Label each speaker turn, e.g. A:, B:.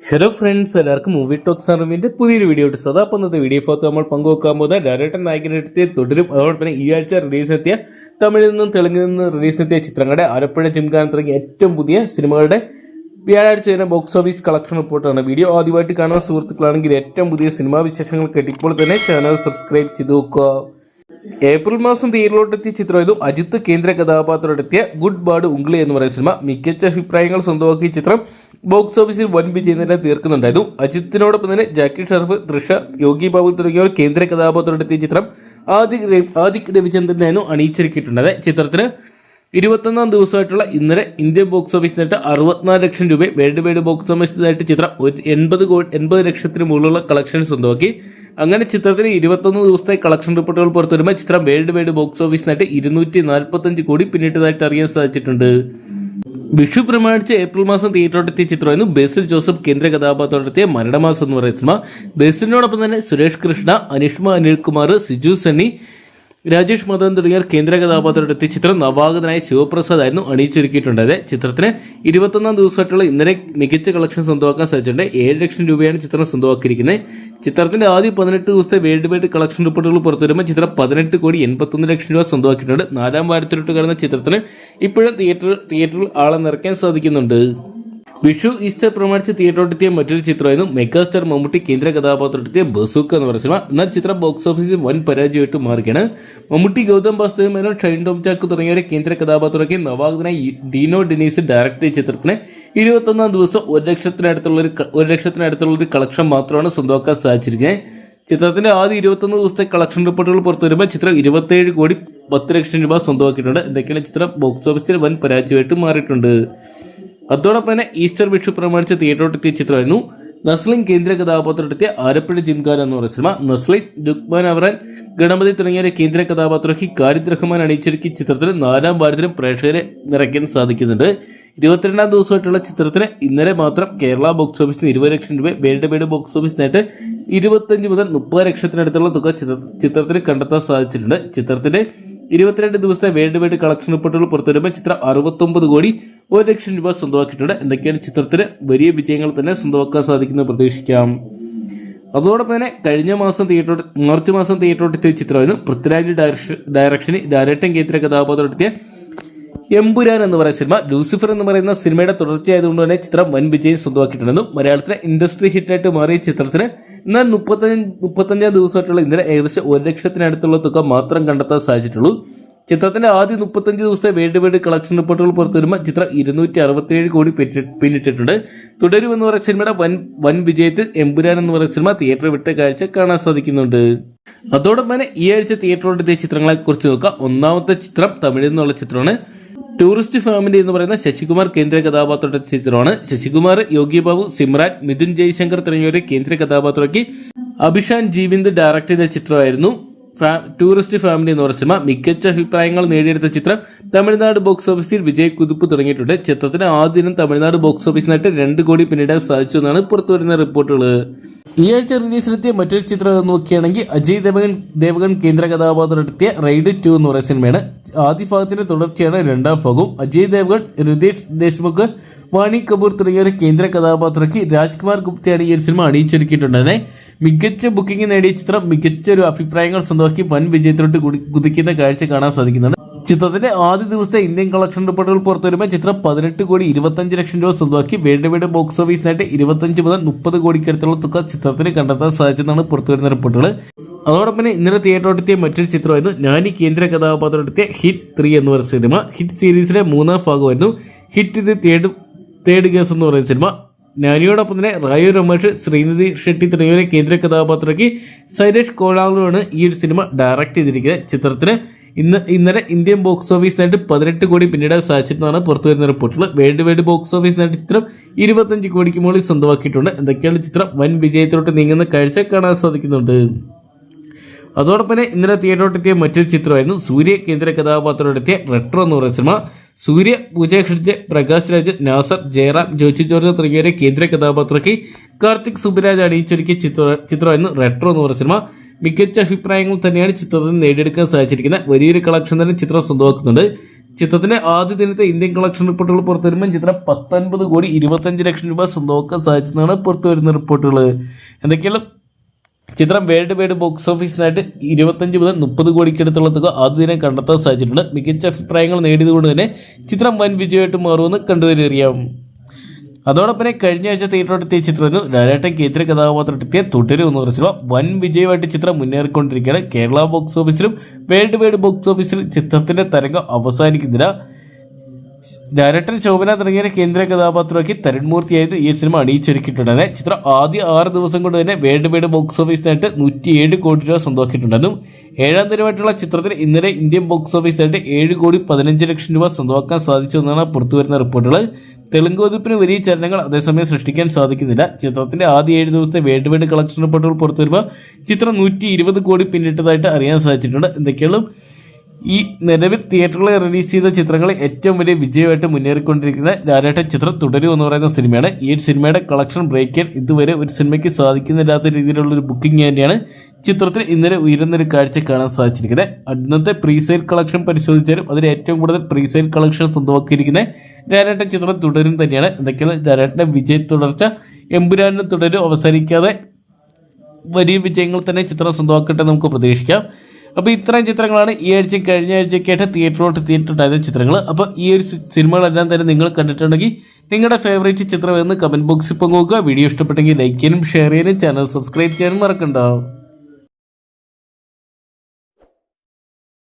A: Hello friends, എല്ലാവർക്കും movie talks അറിവിന്റെ പുതിയൊരു വീഡിയോ ഇട്ട് അപ്പോൾ ഇന്നത്തെ വീഡിയോ ഫോട്ടോ നമ്മൾ പങ്കുവെക്കാൻ പോകുന്ന ഡയറക്ടർ നായകനെടുത്ത് തുടരും. അതോടൊപ്പം തന്നെ ഈ ആഴ്ച റിലീസെത്തിയ തമിഴിൽ നിന്നും തെലുങ്കിൽ നിന്നും റിലീസെത്തിയ ചിത്രങ്ങളുടെ ആലപ്പുഴ ജിംഖാന തുടങ്ങിയ ഏറ്റവും പുതിയ സിനിമകളുടെ വ്യാഴാഴ്ച തന്നെ ബോക്സ് ഓഫീസ് കളക്ഷൻ റിപ്പോർട്ടാണ്. വീഡിയോ ആദ്യമായിട്ട് കാണുന്ന സുഹൃത്തുക്കളാണെങ്കിൽ ഏറ്റവും പുതിയ സിനിമാ വിശേഷങ്ങൾ കിട്ടിയപ്പോൾ തന്നെ ചാനൽ സബ്സ്ക്രൈബ് ചെയ്ത് നോക്കുക. ഏപ്രിൽ മാസം തിയേറ്ററിലോട്ടെത്തിയ ചിത്രമായിരുന്നു അജിത്ത് കേന്ദ്ര കഥാപാത്രമെത്തിയ ഗുഡ് ബാഡ് ഉംഗ്ലി എന്ന് പറയുന്ന സിനിമ. മികച്ച അഭിപ്രായങ്ങൾ സ്വന്തമാക്കിയ ചിത്രം ബോക്സ് ഓഫീസിൽ വൻ വിജയം തന്നെ തീർക്കുന്നുണ്ടായിരുന്നു. അജിത്തിനോടൊപ്പം തന്നെ ജാക്കി ഷറഫ്, തൃഷ, യോഗി ബാബു തുടങ്ങിയവർ കേന്ദ്ര കഥാപാത്രമെത്തിയ ചിത്രം ആദിക് രവിചന്ദ്രനായിരുന്നു അണിയിച്ചൊരുക്കിയിട്ടുള്ളത്. ചിത്രത്തിന് 21 ദിവസമായിട്ടുള്ള ഇന്നലെ ഇന്ത്യൻ ബോക്സ് ഓഫീസ് നേട്ട 64 ലക്ഷം രൂപ, വേൾഡ് വൈഡ് ബോക്സ് ഓഫീസ് നേട്ട ചിത്രം 80 ലക്ഷത്തിന് മുകളിലുള്ള കളക്ഷൻ സ്വന്തമാക്കി. അങ്ങനെ ചിത്രത്തിന് 21 ദിവസത്തെ കളക്ഷൻ റിപ്പോർട്ടുകൾ പുറത്തുവരുമ്പോൾ ചിത്രം വേൾഡ് വൈഡ് ബോക്സ് ഓഫീസ് നേട്ട 245 കോടി പിന്നിട്ടതായിട്ട് അറിയാൻ സാധിച്ചിട്ടുണ്ട്. വിഷു പ്രമാണിച്ച് ഏപ്രിൽ മാസം തിയേറ്ററിലെത്തിയ ചിത്രമായിരുന്നു ബേസിൽ ജോസഫ് കേന്ദ്ര കഥാപാത്രമെത്തിയ മരണമാസം എന്ന് പറയുന്ന സിനിമ. ബേസിലിനോടൊപ്പം തന്നെ സുരേഷ് കൃഷ്ണ, അനിഷ്മ അനിൽകുമാർ, സിജു സണ്ണി, രാജേഷ് മദൻ തുടങ്ങിയവർ കേന്ദ്ര കഥാപാത്രമെത്തിയ ചിത്രം നവാഗതനായ ശിവപ്രസാദ് ആയിരുന്നു അണിയിച്ചൊരുക്കിയിട്ടുണ്ടായത്. ചിത്രത്തിന് 21 ദിവസമായിട്ടുള്ള ഇന്നലെ മികച്ച കളക്ഷൻ സ്വന്തമാക്കാൻ സാധിച്ചിട്ടുണ്ട്. 7 ലക്ഷം രൂപയാണ് ചിത്രം സ്വന്തമാക്കിയിരിക്കുന്നത്. ചിത്രത്തിന്റെ ആദ്യ 18 ദിവസത്തെ വേൾഡ് വൈഡ് കളക്ഷൻ റിപ്പോർട്ടുകൾ പുറത്തുവരുമ്പോൾ ചിത്രം 18 കോടി 81 ലക്ഷം രൂപ സ്വന്തമാക്കിയിട്ടുണ്ട്. 4ാം വാരത്തിലോട്ട് കടന്ന ചിത്രത്തിന് ഇപ്പോഴും തിയേറ്ററിൽ ആളെ നിറയ്ക്കാൻ സാധിക്കുന്നുണ്ട്. വിഷു ഈസ്റ്റർ പ്രമാണിച്ച് തിയേറ്ററിലെത്തിയ മറ്റൊരു ചിത്രമായിരുന്നു മെഗാസ്റ്റാർ മമ്മൂട്ടി കേന്ദ്ര കഥാപാത്രമെത്തിയ ബസൂക്ക എന്ന് പറയുന്ന സിനിമ. എന്നാൽ ചിത്രം ബോക്സ് ഓഫീസിൽ വൻ പരാജയമായിട്ട് മാറുകയാണ്. മമ്മൂട്ടി, ഗൗതം വാസുദേവ് മേനോൻ, ഷൈൻ ടോം ചാക്ക് തുടങ്ങിയവരെ കേന്ദ്ര കഥാപാത്രമാക്കി നവാഗതനായി ഡീനോ ഡെനീസ് ഡയറക്ട് ചെയ്ത ചിത്രത്തിന് 21 ദിവസം 1 ലക്ഷത്തിനടുത്തുള്ള ഒരു കളക്ഷൻ മാത്രമാണ് സ്വന്തമാക്കാൻ സാധിച്ചിരിക്കുന്നത്. ചിത്രത്തിന്റെ ആദ്യ 21 ദിവസത്തെ കളക്ഷൻ റിപ്പോർട്ടുകൾ പുറത്തു വരുമ്പോൾ ചിത്രം 27 കോടി 10 ലക്ഷം രൂപ സ്വന്തമാക്കിയിട്ടുണ്ട്. എന്തൊക്കെയാണ് ചിത്രം ബോക്സ് ഓഫീസിൽ വൻ പരാജയമായിട്ട് മാറിയിട്ടുണ്ട്. അതോടൊപ്പം തന്നെ ഈസ്റ്റർ വിഷു പ്രമാണിച്ച് തിയേറ്ററിലെത്തിയ ചിത്രമായിരുന്നു നസ്ലിൻ കേന്ദ്ര കഥാപാത്രമെത്തിയ ആലപ്പുഴ ജിംഖാന എന്ന് പറയുന്ന സിനിമ. നസ്ലിൻ, ലുക്മാൻ അവറാൻ, ഗണപതി തുടങ്ങിയവരെ കേന്ദ്ര കഥാപാത്രമാക്കി ഖാലിദ് റഹ്മാൻ അണിയിച്ചൊരുക്കിയ ചിത്രത്തിന് 4ാം വാരത്തിലും പ്രേക്ഷകരെ നിറയ്ക്കാൻ സാധിക്കുന്നുണ്ട്. 22ാം ദിവസമായിട്ടുള്ള ചിത്രത്തിന് ഇന്നലെ മാത്രം കേരള ബോക്സ് ഓഫീസിന് 20 ലക്ഷം രൂപ, വേൾഡ് വൈഡ് ബോക്സ് ഓഫീസ് നേട്ട് 25 മുതൽ 30 ലക്ഷത്തിനടുത്തുള്ള തുക ചിത്രത്തിന് കണ്ടെത്താൻ സാധിച്ചിട്ടുണ്ട്. ചിത്രത്തിന്റെ 22 ദിവസത്തെ വേൾഡ് വൈഡ് കളക്ഷൻ റിപ്പോർട്ടുകൾ പുറത്തുവരുമ്പോൾ ചിത്രം 69 കോടി 1 ലക്ഷം രൂപ സ്വന്തമാക്കിയിട്ടുണ്ട്. എന്തൊക്കെയാണ് ചിത്രത്തിന് വലിയ വിജയങ്ങൾ തന്നെ സ്വന്തമാക്കാൻ സാധിക്കുന്നത് പ്രതീക്ഷിക്കാം. അതോടൊപ്പം തന്നെ കഴിഞ്ഞ മാസം മാർച്ച് മാസം തിയേറ്ററിലെത്തിയ ചിത്രമായിരുന്നു പൃഥ്വിരാജ് ഡയറക്ഷനിൽ ലാലേട്ടൻ കേന്ദ്ര കഥാപാത്രമെത്തിയ എമ്പുരാൻ എന്ന് പറയുന്ന സിനിമ. ലൂസിഫർ എന്ന് പറയുന്ന സിനിമയുടെ തുടർച്ചയായതുകൊണ്ട് തന്നെ ചിത്രം വൻ വിജയം സ്വന്തമാക്കിയിട്ടുണ്ടെന്നും മലയാളത്തിലെ ഇൻഡസ്ട്രി ഹിറ്റായിട്ട് മാറിയ ചിത്രത്തിന് എന്നാൽ 35 ദിവസമായിട്ടുള്ള ഇന്നലെ ഏകദേശം 1 ലക്ഷത്തിനടുത്തുള്ള തുക മാത്രം കണ്ടെത്താൻ സാധിച്ചിട്ടുള്ളൂ. ചിത്രത്തിന്റെ ആദ്യ 35 ദിവസത്തെ വേൾഡ് വൈഡ് കളക്ഷൻ റിപ്പോർട്ടുകൾ പുറത്തു വരുമ്പോൾ ചിത്രം 267 കോടി പിന്നിട്ടിട്ടുണ്ട്. തുടരും എന്ന് പറയുന്ന സിനിമയുടെ വൻ വിജയത്തിൽ എമ്പുരാൻ എന്ന് പറയുന്ന സിനിമ തിയേറ്റർ വിട്ട കാഴ്ച കാണാൻ സാധിക്കുന്നുണ്ട്. അതോടൊപ്പം തന്നെ ഈ ആഴ്ച തിയേറ്ററിലെത്തിയ ചിത്രങ്ങളെ കുറിച്ച് നോക്കാം. ഒന്നാമത്തെ ചിത്രം തമിഴിൽ നിന്നുള്ള ചിത്രമാണ് ടൂറിസ്റ്റ് ഫാമിലി എന്ന് പറയുന്ന ശശികുമാർ കേന്ദ്ര കഥാപാത്രത്തിന്റെ ചിത്രമാണ്. ശശികുമാർ, യോഗി ബാബു, സിമ്രാൻ, മിഥുൻ ജയ്ശങ്കർ തുടങ്ങിയവരെ കേന്ദ്ര കഥാപാത്രമാക്കി അഭിഷാൻ ജീവിന്ദ് ഡയറക്ട് ചെയ്ത ചിത്രമായിരുന്നു ടൂറിസ്റ്റ് ഫാമിലി എന്ന് പറയുന്ന സിനിമ. മികച്ച അഭിപ്രായങ്ങൾ നേടിയെടുത്ത ചിത്രം തമിഴ്നാട് ബോക്സ് ഓഫീസിൽ വിജയക്കുതിപ്പ് തുടങ്ങിയിട്ടുണ്ട്. ചിത്രത്തിന് ആദ്യ ദിനം തമിഴ്നാട് ബോക്സ് ഓഫീസിനായിട്ട് 2 കോടി പിന്നിടാൻ സാധിച്ചു എന്നാണ് പുറത്തുവരുന്ന റിപ്പോർട്ടുകൾ. ഈ ആഴ്ച റിലീസിലെത്തിയ മറ്റൊരു ചിത്രം നോക്കുകയാണെങ്കിൽ അജയ് ദേവഗൺ കേന്ദ്ര കഥാപാത്രമെത്തിയ റൈഡ് 2 എന്ന് പറയുന്ന സിനിമയാണ്. ആദ്യ ഭാഗത്തിന്റെ തുടർച്ചയാണ് 2ാം ഭാഗവും. അജയ് ദേവഗൺ, ഋതേഷ് ദേശ്മുഖ്, വാണി കപൂർ തുടങ്ങിയവരെ കേന്ദ്ര കഥാപാത്രമാക്കി രാജ്കുമാർ ഗുപ്തയാണ് ഈ ഒരു സിനിമ അണിയിച്ചൊരുക്കിയിട്ടുണ്ടെന്ന്. മികച്ച ബുക്കിംഗ് നേടിയ ചിത്രം മികച്ച ഒരു അഭിപ്രായങ്ങൾ സ്വന്തമാക്കി വൻ വിജയത്തിലോട്ട് കുതിക്കുന്ന കാഴ്ച കാണാൻ സാധിക്കുന്നുണ്ട്. ചിത്രത്തിന്റെ ആദ്യ ദിവസത്തെ ഇന്ത്യൻ കളക്ഷൻ റിപ്പോർട്ടുകൾ പുറത്തുവരുമ്പോൾ ചിത്രം 18 കോടി 25 ലക്ഷം രൂപ സ്വന്തമാക്കി വേൾഡ് വൈഡ് ബോക്സ് ഓഫീസിനായിട്ട് 25 മുതൽ 30 കോടിക്കടുത്തുള്ള തുക ചിത്രത്തിന് കണ്ടെത്താൻ സാധിച്ചെന്നാണ് പുറത്തുവരുന്ന റിപ്പോർട്ടുകൾ. അതോടൊപ്പം ഇന്നലെ തിയേറ്ററിലെത്തിയ മറ്റൊരു ചിത്രമായിരുന്നു നാനി കേന്ദ്ര കഥാപാത്രമെത്തിയ ഹിറ്റ് 3 എന്ന് പറയുന്ന സിനിമ. ഹിറ്റ് സീരീസിലെ 3ാം ഭാഗമായിരുന്നു ഹിറ്റ് ഇത് തേർഡ് കേസ് എന്ന് പറയുന്ന സിനിമ. നാനിയോടൊപ്പം തന്നെ റായു രമേഷ്, ശ്രീനിധി ഷെട്ടി തുടങ്ങിയവരെ കേന്ദ്ര കഥാപാത്രമാക്കി സൈരേഷ് കോളാറിനാണ് ഈ ഒരു സിനിമ ഡയറക്ട് ചെയ്തിരിക്കുന്നത്. ചിത്രത്തിന് ഇന്നലെ ഇന്ത്യൻ ബോക്സ് ഓഫീസിനായിട്ട് 18 കോടി പിന്നിടാൻ സാധിച്ചെന്നാണ് പുറത്തുവരുന്ന റിപ്പോർട്ടുകൾ. വേൾഡ് വൈഡ് ബോക്സ് ഓഫീസിനായിട്ട് ചിത്രം 25 കോടിക്ക് മുകളിൽ സ്വന്തമാക്കിയിട്ടുണ്ട്. എന്തൊക്കെയാണ് ചിത്രം വൻ വിജയത്തിലോട്ട് നീങ്ങുന്ന കാഴ്ച കാണാൻ സാധിക്കുന്നുണ്ട്. അതോടൊപ്പം തന്നെ ഇന്നലെ തിയേറ്ററിലെത്തിയ മറ്റൊരു ചിത്രമായിരുന്നു സൂര്യ കേന്ദ്ര കഥാപാത്രമെത്തിയ റെട്രോ എന്ന് പറയുന്ന സിനിമ. സൂര്യ, പൂജ ഖർജെ, പ്രകാശ് രാജ്, നാസർ, ജയറാം, ജോജി ജോർജ് തുടങ്ങിയവരെ കേന്ദ്ര കഥാപാത്രമാക്കി കാർത്തിക് സുബരാജ് അണിയിച്ചൊരുക്കിയ ചിത്രമായിരുന്നു റെട്രോ എന്ന് പറയുന്ന സിനിമ. മികച്ച അഭിപ്രായങ്ങൾ തന്നെയാണ് ചിത്രത്തിന് നേടിയെടുക്കാൻ സാധിച്ചിരിക്കുന്നത്. വലിയൊരു കളക്ഷൻ തന്നെ ചിത്രം സ്വന്തമാക്കുന്നുണ്ട്. ചിത്രത്തിന്റെ ആദ്യ ദിനത്തെ ഇന്ത്യൻ കളക്ഷൻ റിപ്പോർട്ടുകൾ പുറത്തു വരുമ്പോൾ ചിത്രം 19,25,00,000 രൂപ സ്വന്തമാക്കാൻ സാധിച്ചെന്നാണ് പുറത്തു വരുന്ന റിപ്പോർട്ടുകൾ. എന്തൊക്കെയാണ് ചിത്രം വേൾഡ് വൈഡ് ബോക്സ് ഓഫീസിനായിട്ട് 25 മുതൽ 30 കോടിക്കടുത്തുള്ള തുക ആദ്യ ദിനം കണ്ടെത്താൻ സാധിച്ചിട്ടുണ്ട്. മികച്ച അഭിപ്രായങ്ങൾ നേടിയതുകൊണ്ട് തന്നെ ചിത്രം വൻ വിജയമായിട്ട് മാറുമെന്ന് കണ്ടുവരികയാണ്. അതോടൊപ്പം കഴിഞ്ഞ ആഴ്ച തിയേറ്ററിലെത്തിയ ചിത്രമായിരുന്നു ലാലേട്ടൻ കേന്ദ്ര കഥാപാത്രത്തെത്തിയ തുടരും എന്ന് പറഞ്ഞ വൻ വിജയമായിട്ട് ചിത്രം മുന്നേറിക്കൊണ്ടിരിക്കുകയാണ്. കേരള ബോക്സ് ഓഫീസിലും വേൾഡ് വൈഡ് ബോക്സ് ഓഫീസിലും ചിത്രത്തിന്റെ തരംഗം അവസാനിക്കുന്നില്ല. ലാലേട്ടൻ, ശോഭന തുടങ്ങിയ കേന്ദ്ര കഥാപാത്രമാക്കി തരുൺമൂർത്തിയായിരുന്നു ഈ സിനിമ അണിയിച്ചൊരുക്കിയിട്ടുണ്ടായിരുന്നത്. ചിത്രം ആദ്യ 6 ദിവസം കൊണ്ട് തന്നെ വേൾഡ് വൈഡ് ബോക്സ് ഓഫീസിനായിട്ട് 107 കോടി രൂപ സ്വന്തമാക്കിയിട്ടുണ്ടായിരുന്നു. 7ാം ദിനമായിട്ടുള്ള ചിത്രത്തിന് ഇന്നലെ ഇന്ത്യൻ ബോക്സ് ഓഫീസായിട്ട് 7,15,00,000 രൂപ സ്വന്തമാക്കാൻ സാധിച്ചു എന്നാണ് പുറത്തുവരുന്ന റിപ്പോർട്ടുകൾ. തെലുങ്ക് വകുപ്പിന് വലിയ ചലനങ്ങൾ അതേസമയം സൃഷ്ടിക്കാൻ സാധിക്കുന്നില്ല. ചിത്രത്തിന്റെ ആദ്യ 7 ദിവസത്തെ വേൾഡ് വൈഡ് കളക്ഷൻ റിപ്പോർട്ടുകൾ പുറത്തു വരുമ്പോൾ ചിത്രം 120 കോടി പിന്നിട്ടതായിട്ട് അറിയാൻ സാധിച്ചിട്ടുണ്ട്. എന്തൊക്കെയാണ് ഈ നിലവിൽ തിയേറ്ററുകളിൽ റിലീസ് ചെയ്ത ചിത്രങ്ങളിൽ ഏറ്റവും വലിയ വിജയമായിട്ട് മുന്നേറിക്കൊണ്ടിരിക്കുന്ന ലാലേട്ടൻ ചിത്രം തുടരും എന്ന് പറയുന്ന സിനിമയാണ്. ഈ ഒരു സിനിമയുടെ കളക്ഷൻ ബ്രേക്ക് ചെയ്യാൻ ഇതുവരെ ഒരു സിനിമയ്ക്ക് സാധിക്കുന്നില്ലാത്ത രീതിയിലുള്ള ഒരു ബുക്കിംഗ് തന്നെയാണ് ചിത്രത്തിൽ ഇന്നലെ ഉയരുന്നൊരു കാഴ്ച കാണാൻ സാധിച്ചിരിക്കുന്നത്. അന്നത്തെ പ്രീസെയിൽ കളക്ഷൻ പരിശോധിച്ചാലും അതിൽ ഏറ്റവും കൂടുതൽ പ്രീസെയിൽ കളക്ഷൻ സ്വന്തമാക്കിയിരിക്കുന്ന ലാലേട്ടൻ ചിത്രം തുടരും തന്നെയാണ്. എന്തൊക്കെയാണ് ലാലേട്ടന്റെ വിജയ തുടർച്ച എമ്പുരാനും തുടരും അവസാനിക്കാതെ വലിയ വിജയങ്ങൾ തന്നെ ചിത്രം സ്വന്തമാക്കട്ടെ നമുക്ക് പ്രതീക്ഷിക്കാം. അപ്പോൾ ഇത്രയും ചിത്രങ്ങളാണ് ഈ ആഴ്ചയും കഴിഞ്ഞ ആഴ്ചയൊക്കെയായിട്ട് തിയേറ്ററിലോട്ട് എത്തിയിട്ടുണ്ടായിരുന്ന ചിത്രങ്ങൾ. അപ്പോൾ ഈ ഒരു സിനിമകളെല്ലാം തന്നെ നിങ്ങൾ കണ്ടിട്ടുണ്ടെങ്കിൽ നിങ്ങളുടെ ഫേവറേറ്റ് ചിത്രം എന്ന് കമൻറ്റ് ബോക്സിൽ പങ്കുവെക്കുക. വീഡിയോ ഇഷ്ടപ്പെട്ടെങ്കിൽ ലൈക്ക് ചെയ്യാനും ഷെയർ ചെയ്യാനും ചാനൽ സബ്സ്ക്രൈബ് ചെയ്യാനും മറക്കണ്ടാവും.